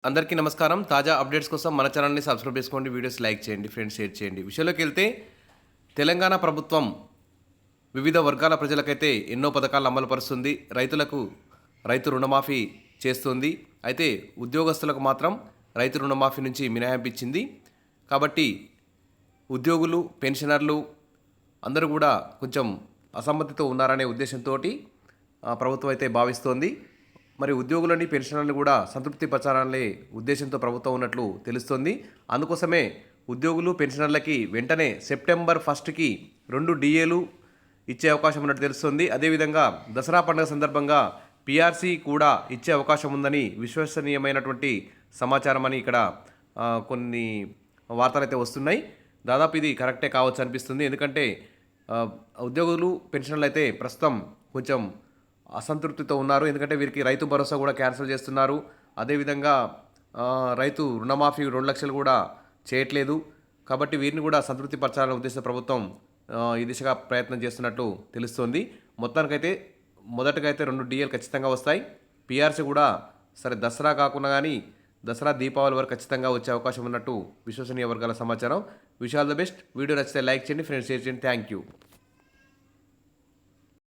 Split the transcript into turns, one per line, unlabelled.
అందరికీ నమస్కారం. తాజా అప్డేట్స్ కోసం మన ఛానల్ని సబ్స్క్రైబ్ చేసుకోండి, వీడియోస్ లైక్ చేయండి, ఫ్రెండ్స్ షేర్ చేయండి. విషయంలోకి వెళ్తే తెలంగాణ ప్రభుత్వం వివిధ వర్గాల ప్రజలకైతే ఎన్నో పథకాలు అమలు పరుస్తుంది. రైతులకు రైతు రుణమాఫీ చేస్తుంది. అయితే ఉద్యోగస్తులకు మాత్రం రైతు రుణమాఫీ నుంచి మినహాయింపు ఇచ్చింది. కాబట్టి ఉద్యోగులు, పెన్షనర్లు అందరూ కూడా కొంచెం అసమ్మతితో ఉన్నారనే ఉద్దేశంతో ప్రభుత్వం అయితే భావిస్తోంది. మరి ఉద్యోగులని, పెన్షనర్లను కూడా సంతృప్తి పరచాలనే ఉద్దేశంతో ప్రభుత్వం ఉన్నట్లు తెలుస్తోంది. అందుకోసమే ఉద్యోగులు, పెన్షనర్లకి వెంటనే సెప్టెంబర్ 1కి 2 డిఏలు ఇచ్చే అవకాశం ఉన్నట్టు తెలుస్తుంది. అదేవిధంగా దసరా పండుగ సందర్భంగా పిఆర్సీ కూడా ఇచ్చే అవకాశం ఉందని విశ్వసనీయమైనటువంటి సమాచారం అని ఇక్కడ కొన్ని వార్తలు అయితే వస్తున్నాయి. దాదాపు ఇది కరెక్టే కావచ్చు అనిపిస్తుంది. ఎందుకంటే ఉద్యోగులు, పెన్షనర్లు అయితే ప్రస్తుతం కొంచెం అసంతృప్తితో ఉన్నారు. ఎందుకంటే వీరికి రైతు భరోసా కూడా క్యాన్సిల్ చేస్తున్నారు. అదేవిధంగా రైతు రుణమాఫీ 2 లక్షలు కూడా చేయట్లేదు. కాబట్టి వీరిని కూడా సంతృప్తి పరచాలనే ఉద్దేశం ప్రభుత్వం ఈ దిశగా ప్రయత్నం చేస్తున్నట్టు తెలుస్తోంది. మొత్తానికైతే మొదటగా అయితే 2 డిఏలు ఖచ్చితంగా వస్తాయి. పిఆర్సీ కూడా సరే దసరా కాకుండా కానీ దసరా, దీపావళి వరకు ఖచ్చితంగా వచ్చే అవకాశం ఉన్నట్టు విశ్వసనీయ వర్గాల సమాచారం. Wish all the best. Video నచ్చితే లైక్ చేయండి, ఫ్రెండ్స్ షేర్ చేయండి. Thank you.